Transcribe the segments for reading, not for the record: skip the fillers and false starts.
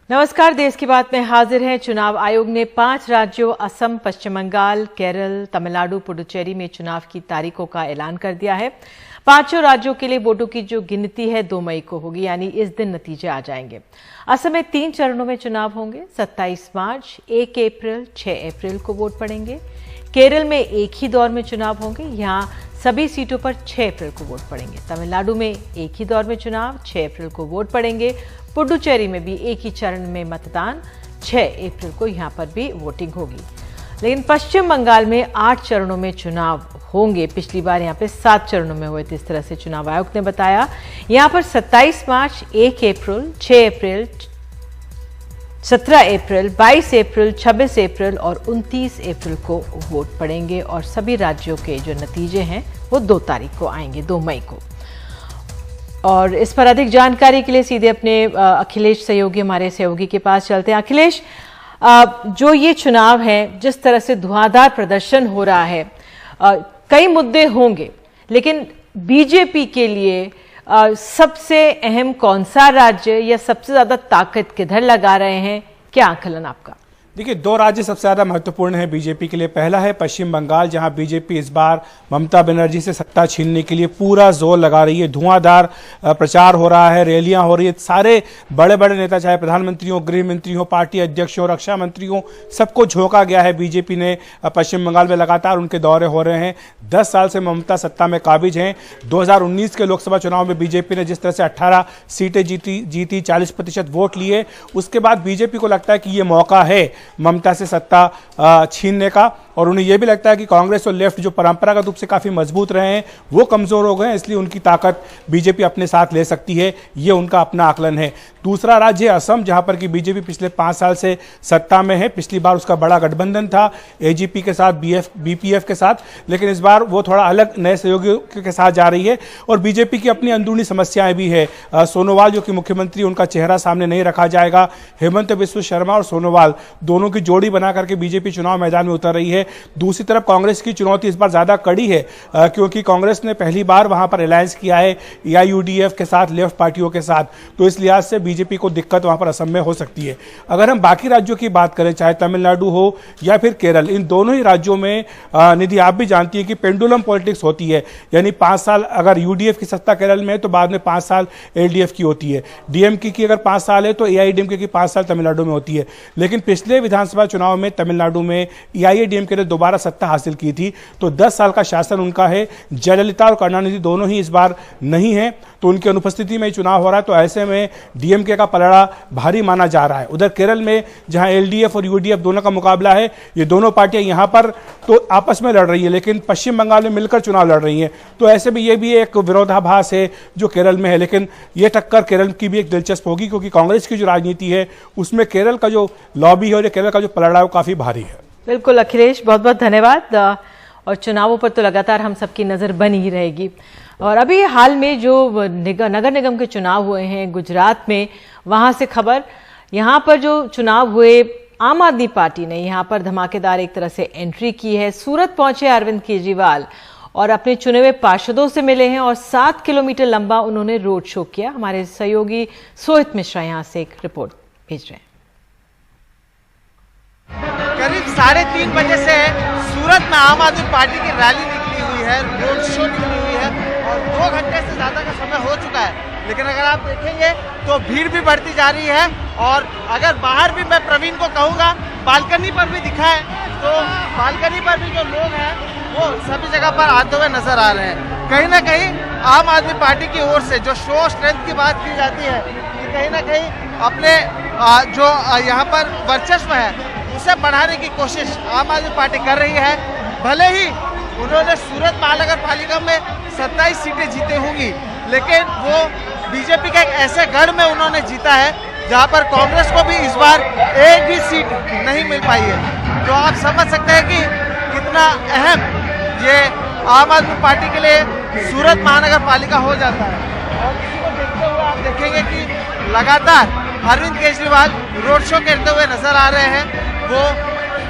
नमस्कार, देश की बात में हाजिर हैं। चुनाव आयोग ने 5 राज्यों असम, पश्चिम बंगाल, केरल, तमिलनाडु, पुडुचेरी में चुनाव की तारीखों का ऐलान कर दिया है। 5 राज्यों के लिए वोटों की जो गिनती है 2 मई को होगी, यानी इस दिन नतीजे आ जाएंगे। असम में 3 चरणों में चुनाव होंगे। 27 मार्च, 1 अप्रैल, 6 अप्रैल को वोट पड़ेंगे। केरल में एक ही दौर में चुनाव होंगे। यहाँ सभी सीटों पर 6 अप्रैल को वोट पड़ेंगे। तमिलनाडु में एक ही दौर में चुनाव, 6 अप्रैल को वोट पड़ेंगे। पुडुचेरी में भी एक ही चरण में मतदान, 6 अप्रैल को यहां पर भी वोटिंग होगी। लेकिन पश्चिम बंगाल में 8 चरणों में चुनाव होंगे। पिछली बार यहां पे 7 चरणों में हुए थे, इस तरह से चुनाव आयोग ने बताया। यहां पर 27 मार्च, 1 अप्रैल, 6 अप्रैल, 17 अप्रैल, 22 अप्रैल, 26 अप्रैल और 29 अप्रैल को वोट पड़ेंगे और सभी राज्यों के जो नतीजे हैं वो 2 तारीख को आएंगे, 2 मई को। और इस पर अधिक जानकारी के लिए सीधे अपने अखिलेश सहयोगी, हमारे सहयोगी के पास चलते हैं। अखिलेश, जो ये चुनाव है, जिस तरह से धुआंधार प्रदर्शन हो रहा है, कई मुद्दे होंगे, लेकिन बीजेपी के लिए सबसे अहम कौन सा राज्य या सबसे ज्यादा ताकत किधर लगा रहे हैं? क्या आकलन आपका? देखिए, 2 राज्य सबसे ज्यादा महत्वपूर्ण है बीजेपी के लिए। पहला है पश्चिम बंगाल, जहां बीजेपी इस बार ममता बनर्जी से सत्ता छीनने के लिए पूरा जोर लगा रही है। धुआंधार प्रचार हो रहा है, रैलियां हो रही है। सारे बड़े बड़े नेता, चाहे प्रधानमंत्री हो, गृह मंत्री हो, पार्टी अध्यक्ष हो, रक्षा मंत्री हो, सबको झोंका गया है बीजेपी ने। पश्चिम बंगाल में लगातार उनके दौरे हो रहे हैं। 10 साल से ममता सत्ता में काबिज हैं। 2019 के लोकसभा चुनाव में बीजेपी ने जिस तरह से 18 सीटें जीती, 40% वोट लिए, उसके बाद बीजेपी को लगता है कि ये मौका है ममता से सत्ता छीनने का। और उन्हें यह भी लगता है कि कांग्रेस और लेफ्ट, जो परंपरागत रूप से काफी मजबूत रहे हैं, वो कमजोर हो गए हैं, इसलिए उनकी ताकत बीजेपी अपने साथ ले सकती है। ये उनका अपना आकलन है। दूसरा राज्य असम, जहां पर कि बीजेपी पिछले 5 साल से सत्ता में है। पिछली बार उसका बड़ा गठबंधन था एजीपी के साथ, बीपीएफ के साथ, लेकिन इस बार वो थोड़ा अलग नए सहयोगियों के साथ जा रही है। और बीजेपी की अपनी अंदरूनी समस्याएं भी है। सोनोवाल जो कि मुख्यमंत्री, उनका चेहरा सामने नहीं रखा जाएगा। हेमंत बिस्वा शर्मा और सोनोवाल दोनों की जोड़ी बना करके बीजेपी चुनाव मैदान में उतर रही है। दूसरी तरफ कांग्रेस की चुनौती इस बार ज्यादा कड़ी है, क्योंकि कांग्रेस ने पहली बार वहां पर अलायंस किया है एआईयूडीएफ के साथ, लेफ्ट पार्टियों के साथ। तो इस लिहाज से बीजेपी को दिक्कत वहां पर असम में हो सकती है। अगर हम बाकी राज्यों की बात करें, चाहे तमिलनाडु हो या फिर केरल, इन दोनों ही राज्यों में निधि आप भी जानती है कि पेंडुलम पॉलिटिक्स होती है। यानी 5 साल अगर यूडीएफ की सत्ता केरल में है तो बाद में 5 साल एलडीएफ की होती है। डीएमके की अगर 5 साल है तो एआईडीएमके की 5 साल तमिलनाडु में होती है। लेकिन पिछले विधानसभा चुनाव में तमिलनाडु में एआईएडीएमके ने दोबारा सत्ता हासिल की थी, तो 10 साल का शासन उनका है। जयललिता और करुणानिधि दोनों ही इस बार नहीं है, तो उनकी अनुपस्थिति में चुनाव हो रहा है। तो ऐसे में डीएमके का पलड़ा भारी माना जा रहा है। उधर केरल में जहां एलडीएफ और यूडीएफ दोनों का मुकाबला है, ये दोनों पार्टियां यहां पर तो आपस में लड़ रही है, लेकिन पश्चिम बंगाल में मिलकर चुनाव लड़ रही हैं। तो ऐसे में ये भी एक विरोधाभास है जो केरल में है। लेकिन ये टक्कर केरल की भी एक दिलचस्प होगी, क्योंकि कांग्रेस की जो राजनीति है उसमें केरल का जो लॉबी है और केरल का जो पलड़ा है वो काफी भारी है। बिल्कुल अखिलेश, बहुत बहुत धन्यवाद। और चुनावों पर तो लगातार हम सबकी नजर बनी ही रहेगी। और अभी हाल में जो नगर निगम के चुनाव हुए हैं गुजरात में, वहां से खबर, यहां पर जो चुनाव हुए, आम आदमी पार्टी ने यहां पर धमाकेदार एक तरह से एंट्री की है। सूरत पहुंचे अरविंद केजरीवाल और अपने चुने हुए पार्षदों से मिले हैं और 7 किलोमीटर लंबा उन्होंने रोड शो किया। हमारे सहयोगी सोहित मिश्रा यहां से एक रिपोर्ट भेज रहे हैं। करीब 3:30 बजे से सूरत में आम आदमी पार्टी की रैली निकली हुई है, रोड शो निकली हुई है और 2 घंटे से ज्यादा का समय हो चुका है। लेकिन अगर आप देखेंगे तो भीड़ भी बढ़ती जा रही है। और अगर बाहर भी मैं प्रवीण को कहूँगा, बालकनी पर भी दिखा है, तो बालकनी पर भी जो लोग हैं वो सभी जगह पर आते हुए नजर आ रहे हैं। कहीं ना कहीं आम आदमी पार्टी की ओर से जो शो स्ट्रेंथ की बात की जाती है, कि कहीं ना कहीं अपने जो यहाँ पर वर्चस्व है उसे बढ़ाने की कोशिश आम आदमी पार्टी कर रही है। भले ही उन्होंने सूरत महानगर पालिका में 27 सीटें जीती होंगी, लेकिन वो बीजेपी के एक ऐसे गढ़ में उन्होंने जीता है जहां पर कांग्रेस को भी इस बार एक भी सीट नहीं मिल पाई है। तो आप समझ सकते हैं कि कितना अहम ये आम आदमी पार्टी के लिए सूरत महानगर पालिका हो जाता है। और इसी को देखते हुए आप देखेंगे कि लगातार अरविंद केजरीवाल रोड शो करते हुए नजर आ रहे हैं। वो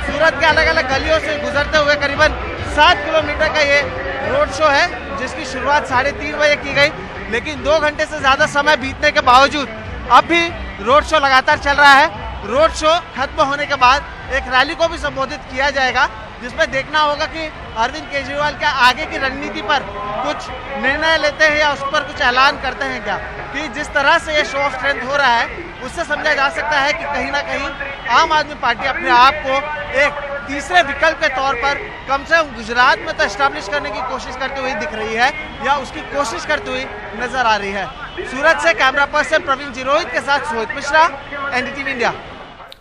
सूरत के अलग अलग गलियों से गुजरते हुए करीबन 7 किलोमीटर का ये रोड शो है, जिसकी शुरुआत 3:30 बजे की गई। लेकिन 2 घंटे से ज्यादा समय बीतने के बावजूद अब भी रोड शो लगातार चल रहा है। रोड शो खत्म होने के बाद एक रैली को भी संबोधित किया जाएगा, जिसमें देखना होगा कि अरविंद केजरीवाल क्या आगे की रणनीति पर कुछ निर्णय लेते हैं या उस पर कुछ ऐलान करते हैं क्या। कि जिस तरह से ये शो ऑफ स्ट्रेंथ हो रहा है, उससे समझा जा सकता है कि कहीं ना कहीं आम आदमी पार्टी अपने आप को एक तीसरे विकल्प के तौर पर कम से कम गुजरात में तो एस्टैब्लिश करने की कोशिश करती हुई दिख रही है या उसकी कोशिश करती हुई नजर आ रही है। सूरत से कैमरा पर्सन प्रवीण जीरोहित के साथ सोहित मिश्रा, एनडीटीवी इंडिया।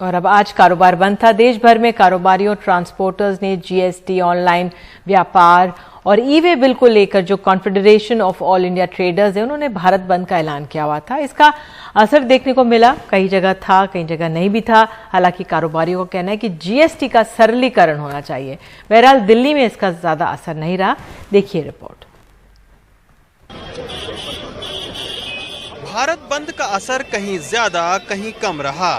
और अब आज कारोबार बंद था। देश भर में कारोबारियों, ट्रांसपोर्टर्स ने जीएसटी, ऑनलाइन व्यापार और ई वे बिल को लेकर जो confederation of all India traders है, उन्होंने भारत बंद का ऐलान किया हुआ था। इसका असर देखने को मिला, कई जगह था, कई जगह नहीं भी था। हालांकि कारोबारियों का कहना है कि जीएसटी का सरलीकरण होना चाहिए। बहरहाल दिल्ली में इसका ज्यादा असर नहीं रहा। देखिए रिपोर्ट। भारत बंद का असर कहीं ज्यादा कहीं कम रहा।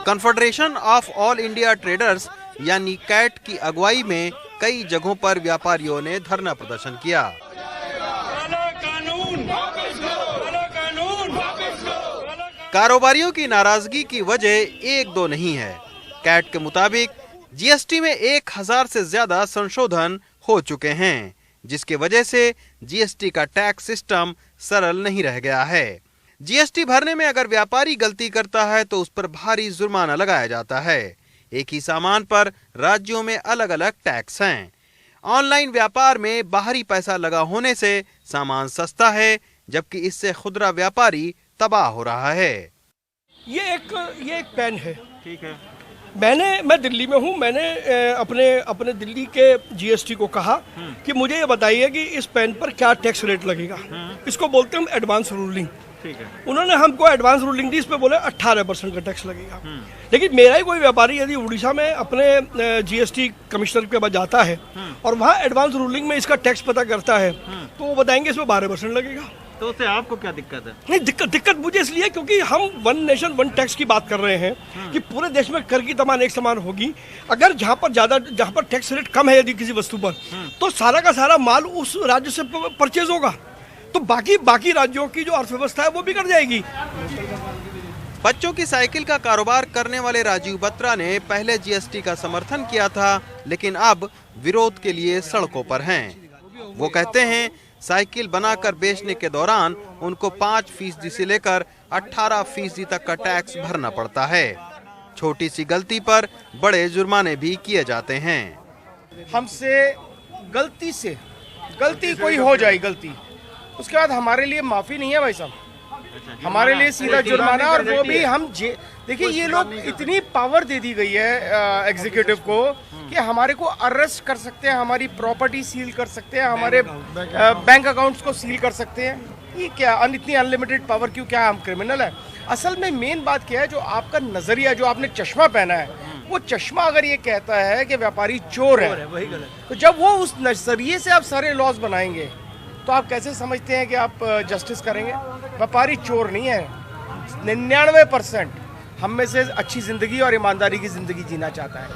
Confederation of all India traders यानी कैट की अगुवाई में कई जगहों पर व्यापारियों ने धरना प्रदर्शन किया। कारोबारियों की नाराजगी की वजह एक दो नहीं है। कैट के मुताबिक जीएसटी में 1000 से ज्यादा संशोधन हो चुके हैं, जिसके वजह से जीएसटी का टैक्स सिस्टम सरल नहीं रह गया है। जीएसटी भरने में अगर व्यापारी गलती करता है तो उस पर भारी जुर्माना लगाया जाता है। एक ही सामान पर राज्यों में अलग अलग टैक्स हैं। ऑनलाइन व्यापार में बाहरी पैसा लगा होने से सामान सस्ता है, जबकि इससे खुदरा व्यापारी तबाह हो रहा है। ये एक पेन है। ठीक है। मैं दिल्ली में हूँ। मैंने अपने दिल्ली के जीएसटी को कहा कि मुझे ये बताइए कि इस पेन पर क्या टैक्स रेट लगेगा। इसको बोलते हैं एडवांस रूलिंग। ठीक है। उन्होंने हमको एडवांस रूलिंग दी, इस पे बोले 18% का टैक्स लगेगा। लेकिन मेरा ही कोई व्यापारी यदि उड़ीसा में अपने जीएसटी कमिश्नर के पास जाता है और वहाँ एडवांस रूलिंग में इसका टैक्स पता करता है, तो वो बताएंगे इसमें 12% लगेगा। तो उससे आपको क्या दिक्कत है? नहीं, दिक्कत मुझे इसलिए क्योंकि हम वन नेशन वन टैक्स की बात कर रहे हैं कि पूरे देश में कर की कमान एक समान होगी। अगर जहाँ पर टैक्स रेट कम है यदि किसी वस्तु पर, तो सारा का सारा माल उस राज्य से परचेज होगा, तो बाकी राज्यों की जो अर्थव्यवस्था है वो बिगड़ जाएगी। बच्चों की साइकिल का कारोबार करने वाले राजीव बत्रा ने पहले जीएसटी का समर्थन किया था, लेकिन अब विरोध के लिए सड़कों पर हैं। वो कहते हैं साइकिल बनाकर बेचने के दौरान उनको 5% से लेकर 18% तक का टैक्स भरना पड़ता है। छोटी सी गलती पर बड़े जुर्माने भी किए जाते हैं। हमसे गलती कोई हो जाए गलती, उसके बाद हमारे लिए माफी नहीं है भाई साहब, हमारे लिए सीधा जुर्माना। और वो भी हम देखिए, ये लोग इतनी पावर दे दी गई है एग्जीक्यूटिव को कि हमारे को अरेस्ट कर सकते हैं, हमारी प्रॉपर्टी सील कर सकते हैं, हमारे बैंक अकाउंट्स को सील कर सकते हैं। ये क्या इतनी अनलिमिटेड पावर क्यों? क्या हम क्रिमिनल है? असल में मेन बात क्या है, जो आपका नजरिया, जो आपने चश्मा पहना है, वो चश्मा अगर ये कहता है कि व्यापारी चोर है, वही गलत। तो जब वो उस नजरिए से आप सारे लॉज बनाएंगे, तो आप कैसे समझते हैं कि आप जस्टिस करेंगे? व्यापारी चोर नहीं है। 99% हम में से अच्छी जिंदगी और ईमानदारी की जिंदगी जीना चाहता है।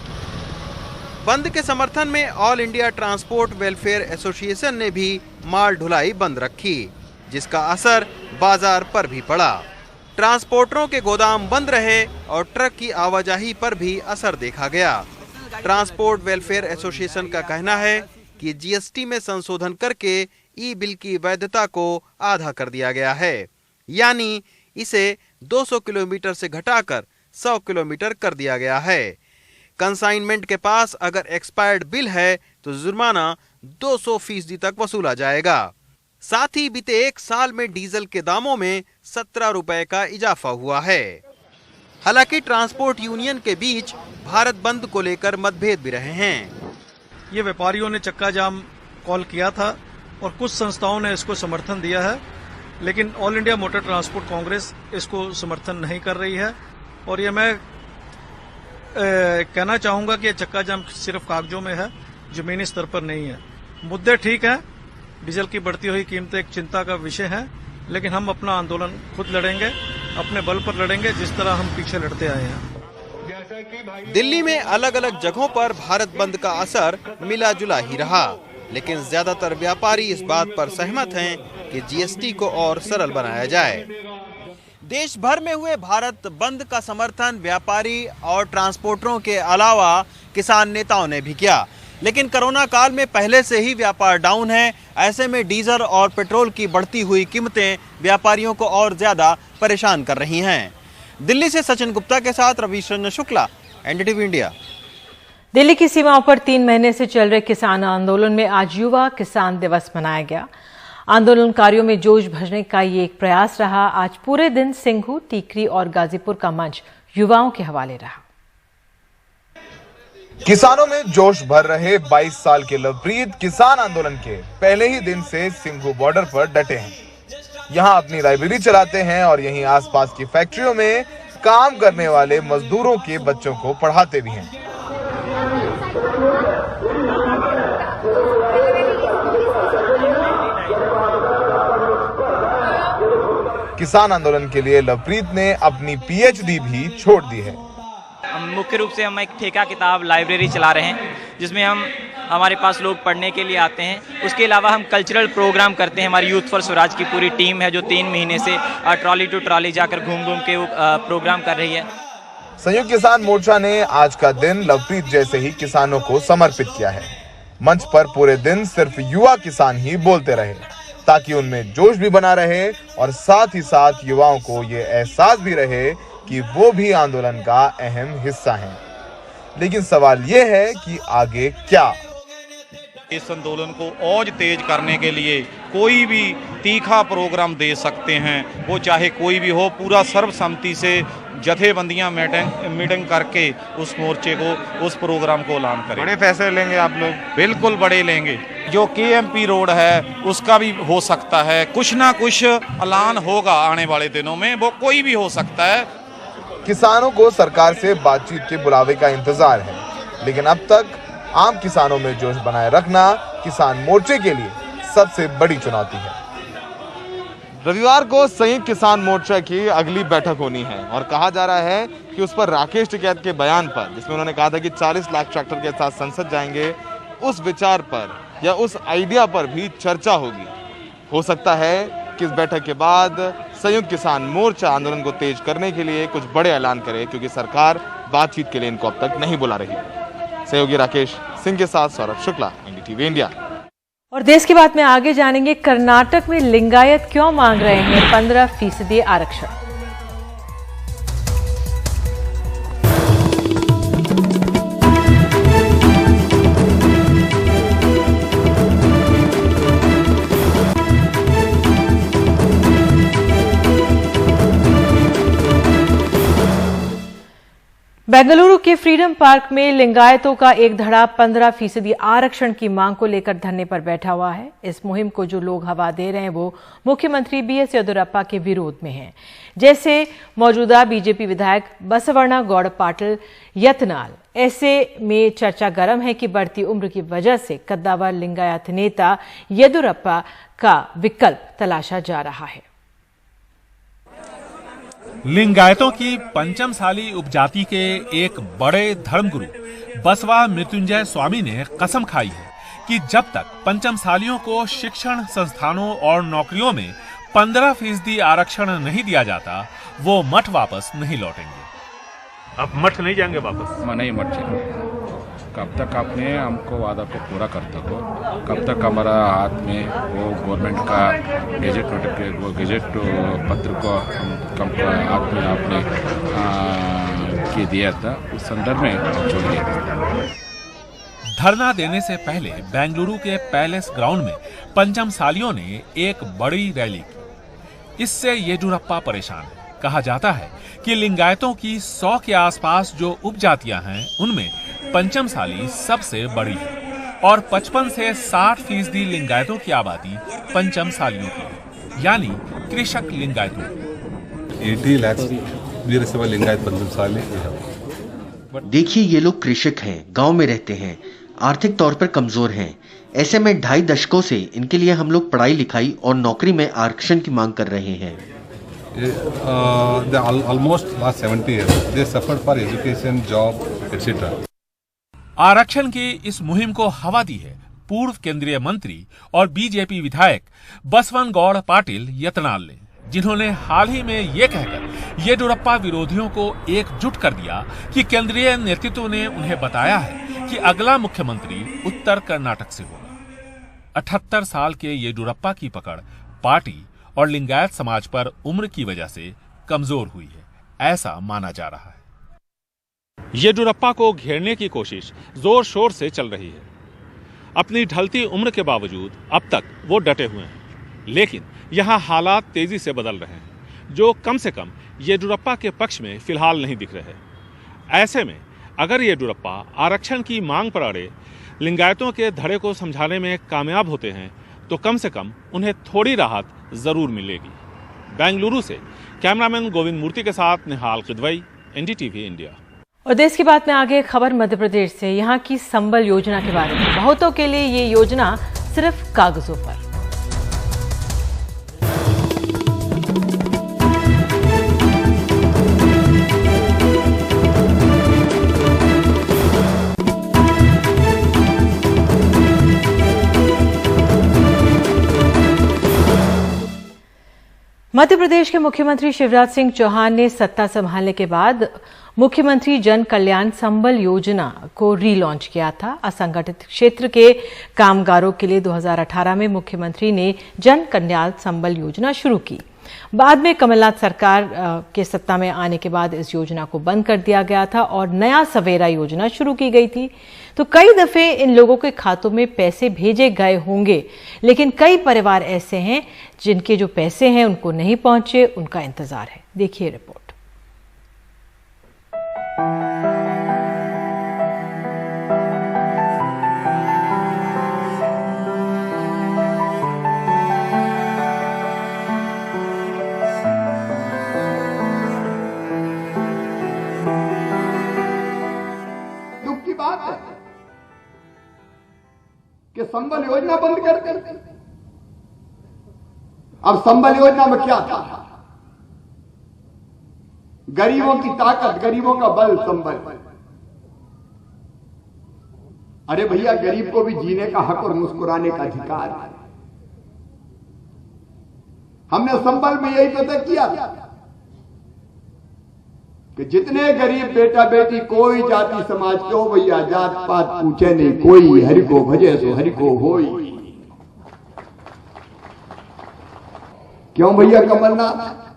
बंद के समर्थन में all India transport welfare association ने भी माल ढुलाई बंद रखी, जिसका असर बाजार पर भी पड़ा। ट्रांसपोर्टरों के गोदाम बंद रहे और ट्रक की आवाजाही पर भी असर देखा गया। ट्रांसपोर्ट वेलफेयर एसोसिएशन का कहना है कि जीएसटी में संशोधन करके ई बिल की वैधता को आधा कर दिया गया है, यानी इसे 200 किलोमीटर से घटाकर 100 किलोमीटर कर दिया गया है। कंसाइनमेंट के पास अगर एक्सपायर्ड बिल है तो जुर्माना 200% तक वसूला जाएगा। साथ ही बीते 1 साल में डीजल के दामों में 17 रुपए का इजाफा हुआ है। हालांकि ट्रांसपोर्ट यूनियन के बीच भारत बंद को लेकर मतभेद भी रहे हैं। ये व्यापारियों ने चक्का जाम कॉल किया था और कुछ संस्थाओं ने इसको समर्थन दिया है, लेकिन all India motor transport Congress इसको समर्थन नहीं कर रही है। और ये मैं कहना चाहूंगा कि चक्का जाम सिर्फ कागजों में है, जमीनी स्तर पर नहीं है। मुद्दे ठीक है, डीजल की बढ़ती हुई कीमतें एक चिंता का विषय है, लेकिन हम अपना आंदोलन खुद लड़ेंगे, अपने बल पर लड़ेंगे, जिस तरह हम पीछे लड़ते आए हैं। दिल्ली में अलग अलग जगहों पर भारत बंद का असर मिला जुला ही रहा। लेकिन ज्यादातर व्यापारी इस बात पर सहमत हैं कि जीएसटी को और सरल बनाया जाए। देश भर में हुए भारत बंद का समर्थन व्यापारी और ट्रांसपोर्टरों के अलावा किसान नेताओं ने भी किया, लेकिन कोरोना काल में पहले से ही व्यापार डाउन है। ऐसे में डीजल और पेट्रोल की बढ़ती हुई कीमतें व्यापारियों को और ज्यादा परेशान कर रही हैं। दिल्ली से सचिन गुप्ता के साथ रविशरण शुक्ला, एनडीटीवी इंडिया। दिल्ली की सीमाओं पर 3 महीने से चल रहे किसान आंदोलन में आज युवा किसान दिवस मनाया गया। आंदोलनकारियों में जोश भरने का ये एक प्रयास रहा। आज पूरे दिन सिंघू, टीकरी और गाजीपुर का मंच युवाओं के हवाले रहा। किसानों में जोश भर रहे 22 साल के लवप्रीत किसान आंदोलन के पहले ही दिन से सिंघू बॉर्डर पर डटे हैं। यहाँ अपनी लाइब्रेरी चलाते हैं और यहीं आसपास की फैक्ट्रियों में काम करने वाले मजदूरों के बच्चों को पढ़ाते भी हैं। किसान आंदोलन के लिए लवप्रीत ने अपनी पीएचडी भी छोड़ दी है। मुख्य रूप से हम एक ठेका किताब लाइब्रेरी चला रहे हैं, जिसमें हमारे पास लोग पढ़ने के लिए आते हैं। उसके अलावा हम कल्चरल प्रोग्राम करते हैं। हमारी यूथ फॉर स्वराज की पूरी टीम है जो 3 महीने से ट्रॉली टू ट्रॉली जाकर घूम घूम के प्रोग्राम कर रही है। संयुक्त किसान मोर्चा ने आज का दिन लवप्रीत जैसे ही किसानों को समर्पित किया है। मंच पर पूरे दिन सिर्फ युवा किसान ही बोलते रहे, ताकि उनमें जोश भी बना रहे और साथ ही साथ युवाओं को ये एहसास भी रहे कि वो भी आंदोलन का अहम हिस्सा हैं। लेकिन सवाल ये है कि आगे क्या? इस आंदोलन को और तेज करने के लिए कोई भी तीखा प्रोग्राम दे सकते हैं, वो चाहे कोई भी हो। पूरा सर्वसम्मति से जथेबंदियां मीटिंग करके उस मोर्चे को, उस प्रोग्राम को ऐलान करें। बड़े फैसले लेंगे आप लोग? बिल्कुल बड़े लेंगे। जो केएमपी रोड है उसका भी हो सकता है, कुछ ना कुछ ऐलान होगा आने वाले दिनों में, वो कोई भी हो सकता है। किसानों को सरकार से बातचीत के बुलावे का इंतजार है, लेकिन अब तक आम किसानों में जोश बनाए रखना किसान मोर्चे के लिए सबसे बड़ी चुनौती है। रविवार को संयुक्त किसान मोर्चा की अगली बैठक होनी है और कहा जा रहा है कि उस पर राकेश टिकैत के बयान पर, जिसमें उन्होंने कहा था कि 40 लाख ट्रैक्टर के साथ संसद जाएंगे, उस विचार पर या उस आइडिया पर भी चर्चा होगी। हो सकता है कि इस बैठक के बाद संयुक्त किसान मोर्चा आंदोलन को तेज करने के लिए कुछ बड़े ऐलान करे, क्योंकि सरकार बातचीत के लिए इनको अब तक नहीं बुला रही। सहयोगी राकेश सिंह के साथ सौरभ शुक्ला, एनडीटीवी इंडिया। और देश की बात में आगे जानेंगे, कर्नाटक में लिंगायत क्यों मांग रहे हैं 15% आरक्षण। बेंगलुरु के फ्रीडम पार्क में लिंगायतों का एक धड़ा 15% आरक्षण की मांग को लेकर धरने पर बैठा हुआ है। इस मुहिम को जो लोग हवा दे रहे हैं वो मुख्यमंत्री बीएस येदियुरप्पा के विरोध में हैं, जैसे मौजूदा बीजेपी विधायक बसवण्णा गौड़ पाटिल यत्नाल। ऐसे में चर्चा गर्म है कि बढ़ती उम्र की वजह से कद्दावर लिंगायत नेता येदियुरप्पा का विकल्प तलाशा जा रहा है। लिंगायतों की पंचमसाली उपजाति के एक बड़े धर्मगुरु बसवा मृत्युंजय स्वामी ने कसम खाई है कि जब तक पंचमसालियों को शिक्षण संस्थानों और नौकरियों में 15% आरक्षण नहीं दिया जाता, वो मठ वापस नहीं लौटेंगे। अब मठ नहीं जाएंगे वापस? नहीं मठ जाएंगे। कब तक आपने हमको वादा को पूरा करते हो, कब तक हमारा हाथ में वो गवर्नमेंट का गेजेट पत्र को हम हाथ में आपने के दिया था, उस संदर्भ में छोड़िए। धरना देने से पहले बेंगलुरु के पैलेस ग्राउंड में पंचमसालियों ने एक बड़ी रैली की। इससे येदियुरप्पा परेशान है। कहा जाता है कि लिंगायतों की 100 के आसपास जो उपजातियां हैं, उनमें पंचमसाली सबसे बड़ी है और 55 से 60% लिंगायतों की आबादी पंचमसालियों की है, यानी कृषक लिंगायतों की। 80 लाख वीरशैव लिंगायत पंचमसाली। देखिए, ये लोग कृषक हैं, गांव में रहते हैं, आर्थिक तौर पर कमजोर हैं। ऐसे में 2.5 दशकों से इनके लिए हम लोग पढ़ाई लिखाई और नौकरी में आरक्षण की मांग कर रहे हैं। Almost last 70 years they suffered for education, job, etc. आरक्षण की इस मुहिम को हवा दी है पूर्व केंद्रीय मंत्री और बीजेपी विधायक बसवन गौड़ पाटिल यत्नाल ने, जिन्होंने हाल ही में ये कहकर येदियुरप्पा विरोधियों को एकजुट कर दिया कि केंद्रीय नेतृत्व ने उन्हें बताया है कि अगला मुख्यमंत्री उत्तर कर्नाटक से होगा। 78 साल के येदियुरप्पा की पकड़ पार्टी और लिंगायत समाज पर उम्र की वजह से कमजोर हुई है, ऐसा माना जा रहा है। येदियुरप्पा को घेरने की कोशिश जोर शोर से चल रही है। अपनी ढलती उम्र के बावजूद अब तक वो डटे हुए हैं, लेकिन यहाँ हालात तेजी से बदल रहे हैं, जो कम से कम येदियुरप्पा के पक्ष में फिलहाल नहीं दिख रहे। ऐसे में अगर येदियुरप्पा आरक्षण की मांग पर अड़े लिंगायतों के धड़े को समझाने में कामयाब होते हैं तो कम से कम उन्हें थोड़ी राहत जरूर मिलेगी। बेंगलुरु से कैमरामैन गोविंद मूर्ति के साथ निहाल किदवई, एनडीटीवी इंडिया। और देश की बात में आगे खबर मध्य प्रदेश से, यहाँ की संबल योजना के बारे में। बहुतों के लिए ये योजना सिर्फ कागजों पर। मध्य प्रदेश के मुख्यमंत्री शिवराज सिंह चौहान ने सत्ता संभालने के बाद मुख्यमंत्री जन कल्याण संबल योजना को रीलॉन्च किया था। असंगठित क्षेत्र के कामगारों के लिए 2018 में मुख्यमंत्री ने जन कल्याण संबल योजना शुरू की। बाद में कमलनाथ सरकार के सत्ता में आने के बाद इस योजना को बंद कर दिया गया था और नया सवेरा योजना शुरू की गई थी। तो कई दफे इन लोगों के खातों में पैसे भेजे गए होंगे, लेकिन कई परिवार ऐसे हैं जिनके जो पैसे हैं उनको नहीं पहुंचे, उनका इंतजार है। देखिए रिपोर्ट। दुख की बात है कि संबल योजना बंद कर दी। अब संबल योजना में क्या था? गरीबों की ताकत, गरीबों का बल संबल। अरे भैया, गरीब को भी जीने का हक और मुस्कुराने का अधिकार है। हमने संबल में यही तो तय किया था कि जितने गरीब बेटा बेटी कोई जाति समाज के हो भैया, जात पात पूछे नहीं कोई, हरि को भजे सो हरि को होई। क्यों भैया कमलनाथ,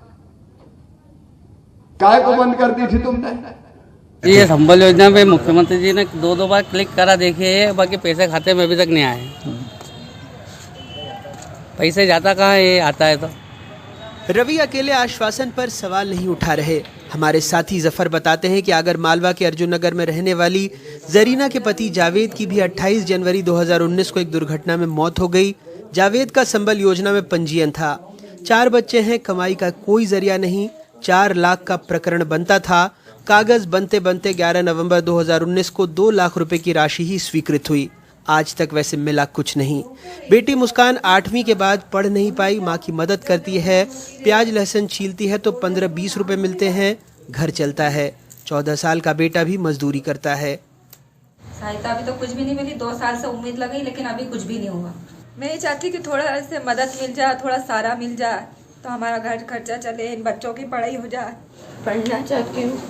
काय को बंद कर दी थी तुमने? ये संबल योजना पे मुख्यमंत्री जी ने 2 बार क्लिक करा देखे है, बाकी पैसे खाते में अभी तक नहीं आए। पैसे जाता कहाँ है, आता है तो। रवि अकेले आश्वासन पर सवाल नहीं उठा रहे। हमारे साथी जफर बताते हैं कि आगर मालवा के अर्जुन नगर में रहने वाली जरीना के पति जावेद की भी 28 जनवरी 2019 को एक दुर्घटना में मौत हो गई। जावेद का संबल योजना में पंजीयन था। 4 बच्चे हैं, कमाई का कोई जरिया नहीं। 4 लाख का प्रकरण बनता था। कागज बनते बनते 11 नवंबर 2019 को 2 लाख रुपए की राशि ही स्वीकृत हुई। आज तक वैसे मिला कुछ नहीं। बेटी मुस्कान 8वीं के बाद पढ़ नहीं पाई, माँ की मदद करती है। प्याज लहसुन छीलती है तो 15-20 रुपए मिलते हैं, घर चलता है। 14 साल का बेटा भी मजदूरी करता है। सहायता अभी तो कुछ भी नहीं मिली। 2 साल से उम्मीद लगी, लेकिन अभी कुछ भी नहीं हुआ। मैं ये चाहती कि थोड़ा ऐसे मदद मिल जाए, थोड़ा सहारा मिल जाए तो हमारा घर खर्चा चले, इन बच्चों की पढ़ाई हो जाए। पढ़ना चाहती हूँ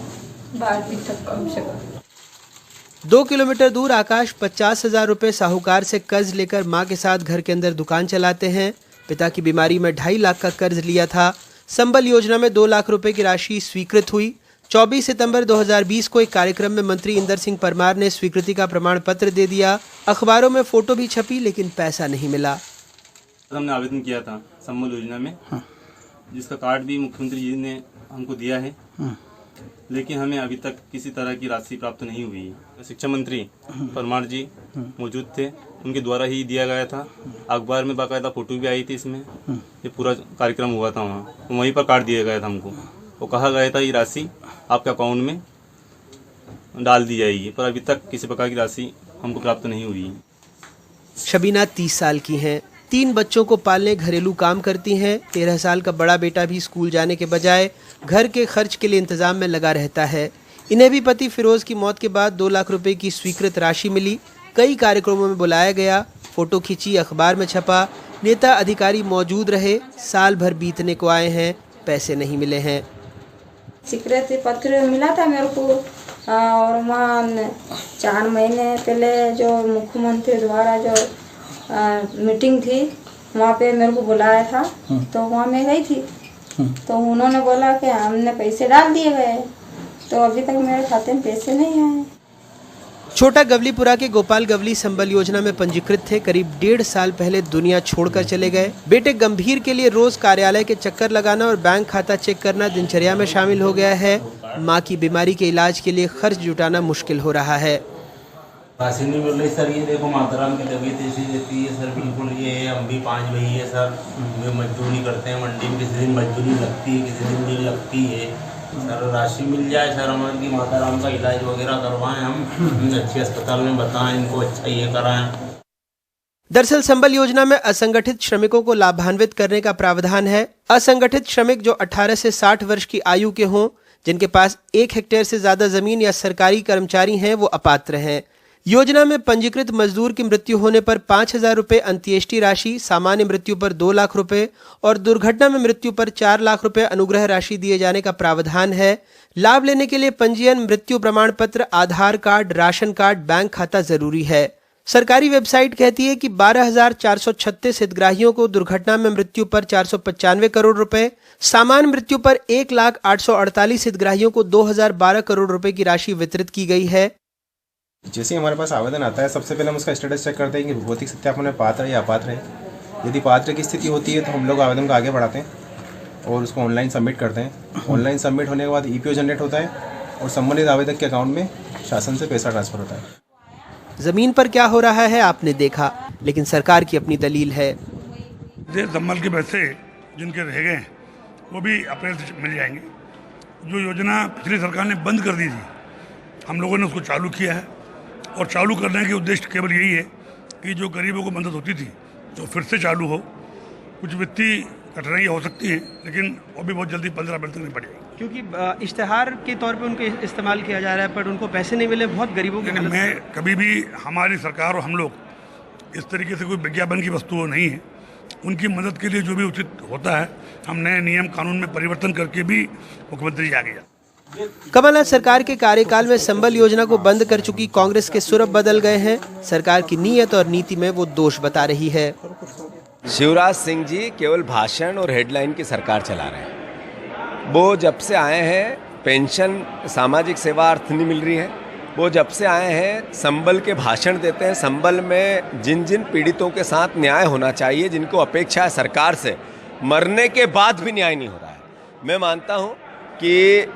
12वीं तक कम से कम। 2 किलोमीटर दूर आकाश 50,000 रुपए साहूकार से कर्ज लेकर मां के साथ घर के अंदर दुकान चलाते हैं। पिता की बीमारी में 2.5 लाख का कर्ज लिया था। संबल योजना में 2 लाख रुपए की राशि स्वीकृत हुई। 24 सितंबर 2020 को एक कार्यक्रम में मंत्री इंदर सिंह परमार ने स्वीकृति का प्रमाण पत्र दे दिया। अखबारों में फोटो भी छपी, लेकिन पैसा नहीं मिला। हमने आवेदन किया था संबल योजना में, जिसका कार्ड भी मुख्यमंत्री जी ने हमको दिया है, लेकिन हमें अभी तक किसी तरह की राशि प्राप्त नहीं हुई। शिक्षा मंत्री परमार जी मौजूद थे, उनके द्वारा ही दिया गया था। अखबार में बाकायदा फोटो भी आई थी इसमें। ये पूरा कार्यक्रम हुआ था वहाँ, तो वहीं पर कार्ड दिया गया था हमको। वो कहा गया था ये राशि आपके अकाउंट में डाल दी जाएगी, पर अभी तक किसी प्रकार की राशि हमको प्राप्त नहीं हुई। शबीना 30 साल की हैं। 3 बच्चों को पालने घरेलू काम करती हैं। 13 साल का बड़ा बेटा भी स्कूल जाने के बजाय घर के खर्च के लिए इंतजाम में लगा रहता है। इन्हें भी पति फिरोज की मौत के बाद 2 लाख रुपए की स्वीकृत राशि मिली। कई कार्यक्रमों में बुलाया गया, फोटो खींची, अखबार में छपा, नेता अधिकारी मौजूद रहे, साल भर बीतने को आए हैं, पैसे नहीं मिले हैं। स्वीकृति पत्र मिला था मेरे को और वहाँ 4 महीने पहले जो मुख्यमंत्री द्वारा जो मीटिंग थी वहाँ पे मेरे को बुलाया था, तो वहाँ मैं गई थी, तो उन्होंने बोला कि हमने पैसे डाल दिए गए, तो अभी तक मेरे खाते में पैसे नहीं आए। छोटा गवलीपुरा के गोपाल गवली संबल योजना में पंजीकृत थे। करीब 1.5 साल पहले दुनिया छोड़कर चले गए। बेटे गंभीर के लिए रोज कार्यालय के चक्कर लगाना और बैंक खाता चेक करना दिनचर्या में शामिल हो गया है। मां की बीमारी के इलाज के लिए खर्च जुटाना मुश्किल हो रहा है। पैसे नहीं मिल रही सर, ये देखो माताराम की तबीयत ऐसी रहती है सर, बिल्कुल ये हम भी 5 भाई है सर, वे मजदूरी करते हैं मंडी में, किसी दिन मजदूरी लगती है, किसी दिन नहीं लगती है सर। राशि मिल जाए सर, हमारी माताराम का इलाज वगैरह करवाएं, हम अच्छे अस्पताल में बताएं, इनको अच्छा ये कराएं। दरअसल संबल योजना में असंगठित श्रमिकों को लाभान्वित करने का प्रावधान है। असंगठित श्रमिक जो 18 से 60 वर्ष की आयु के हों, जिनके पास 1 हेक्टेयर से ज्यादा जमीन या सरकारी कर्मचारी हैं, वो अपात्र हैं। योजना में पंजीकृत मजदूर की मृत्यु होने पर 5,000 रुपए अंत्येष्टि राशि, सामान्य मृत्यु पर 2 लाख रुपए और दुर्घटना में मृत्यु पर 4 लाख रुपए अनुग्रह राशि दिए जाने का प्रावधान है। लाभ लेने के लिए पंजीयन, मृत्यु प्रमाण पत्र, आधार कार्ड, राशन कार्ड, बैंक खाता जरूरी है। सरकारी वेबसाइट कहती है कि 12,436 हितग्राहियों को दुर्घटना में मृत्यु पर 495 करोड़ रुपए, सामान्य मृत्यु पर 1,08,48 हितग्राहियों को 2,012 करोड़ रुपए की राशि वितरित की गई है। जैसे ही हमारे पास आवेदन आता है, सबसे पहले हम उसका स्टेटस चेक करते हैं कि भौतिक सत्यापन में पात्र है या अपात्र है। यदि पात्र की स्थिति होती है तो हम लोग आवेदन को आगे बढ़ाते हैं और उसको ऑनलाइन सबमिट करते हैं। ऑनलाइन सबमिट होने के बाद ईपीओ जनरेट होता है और संबंधित आवेदक के अकाउंट में शासन से पैसा ट्रांसफर होता है। जमीन पर क्या हो रहा है आपने देखा, लेकिन सरकार की अपनी दलील है। संबल के पैसे जिनके रह गए वो भी अप्रैल से मिल जाएंगे। जो योजना पिछली सरकार ने बंद कर दी थी, हम लोगों ने उसको चालू किया है और चालू करने के उद्देश्य केवल यही है कि जो गरीबों को मदद होती थी तो फिर से चालू हो। कुछ वित्तीय कठिनाइयाँ हो सकती हैं, लेकिन वो भी बहुत जल्दी 15 अप्रैल तक नहीं पड़ेगा, क्योंकि इश्तेहार के तौर पे उनको इस्तेमाल किया जा रहा है, पर उनको पैसे नहीं मिले। बहुत गरीबों के मैं कभी भी, हमारी सरकार और हम लोग इस तरीके से कोई विज्ञापन की वस्तु नहीं है। उनकी मदद के लिए जो भी उचित होता है, हम नए नियम कानून में परिवर्तन करके भी मुख्यमंत्री जी आ गया। कमलनाथ सरकार के कार्यकाल में संबल योजना को बंद कर चुकी कांग्रेस के सुर बदल गए हैं। सरकार की नीयत और नीति में वो दोष बता रही है। शिवराज सिंह जी केवल भाषण और हेडलाइन की सरकार चला रहे हैं। वो जब से आए हैं पेंशन, सामाजिक सेवा अर्थ नहीं मिल रही है। वो जब से आए हैं संबल के भाषण देते हैं। संबल में जिन जिन पीड़ितों के साथ न्याय होना चाहिए, जिनको अपेक्षा है सरकार से, मरने के बाद भी न्याय नहीं हो रहा है। मैं मानता हूँ कि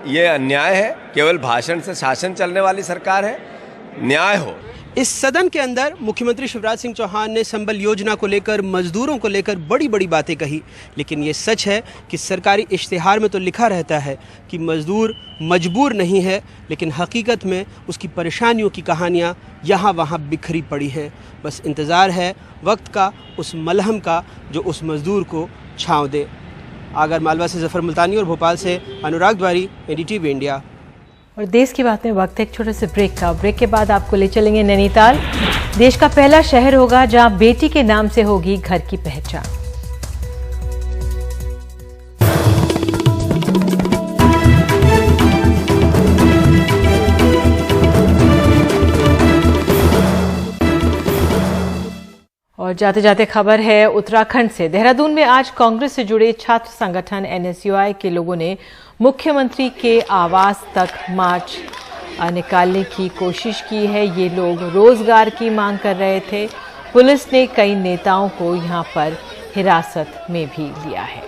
ये अन्याय है। केवल भाषण से शासन चलने वाली सरकार है। न्याय हो। इस सदन के अंदर मुख्यमंत्री शिवराज सिंह चौहान ने संबल योजना को लेकर, मजदूरों को लेकर बड़ी बड़ी बातें कही, लेकिन ये सच है कि सरकारी इश्तिहार में तो लिखा रहता है कि मजदूर मजबूर नहीं है, लेकिन हकीकत में उसकी परेशानियों की कहानियाँ यहाँ वहाँ बिखरी पड़ी हैं। बस इंतज़ार है वक्त का, उस मलहम का जो उस मजदूर को छाँव दे। आगर मालवा से जफर मुल्तानी और भोपाल से अनुराग द्वारी, एनडीटीवी इंडिया। और देश की बात में वक्त है एक छोटे से ब्रेक का। ब्रेक के बाद आपको ले चलेंगे नैनीताल। देश का पहला शहर होगा जहां बेटी के नाम से होगी घर की पहचान। और जाते जाते खबर है उत्तराखंड से। देहरादून में आज कांग्रेस से जुड़े छात्र संगठन एनएसयूआई के लोगों ने मुख्यमंत्री के आवास तक मार्च निकालने की कोशिश की है। ये लोग रोजगार की मांग कर रहे थे। पुलिस ने कई नेताओं को यहां पर हिरासत में भी लिया है।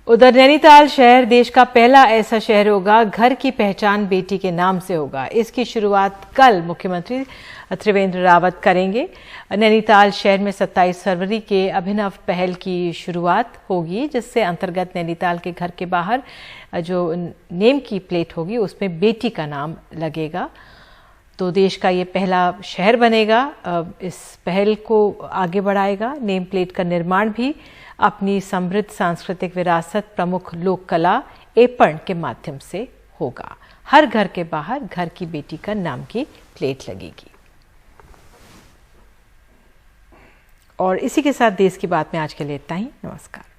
उधर नैनीताल शहर देश का पहला ऐसा शहर होगा घर की पहचान बेटी के नाम से होगा। इसकी शुरुआत कल मुख्यमंत्री त्रिवेंद्र रावत करेंगे। नैनीताल शहर में 27 फरवरी के अभिनव पहल की शुरुआत होगी, जिससे अंतर्गत नैनीताल के घर के बाहर जो नेम की प्लेट होगी उसमें बेटी का नाम लगेगा। तो देश का ये पहला शहर बनेगा। इस पहल को आगे बढ़ाएगा। नेम प्लेट का निर्माण भी अपनी समृद्ध सांस्कृतिक विरासत, प्रमुख लोक कला एपण के माध्यम से होगा। हर घर के बाहर घर की बेटी का नाम की प्लेट लगेगी। और इसी के साथ देश की बात में आज के लिए इतना ही। नमस्कार।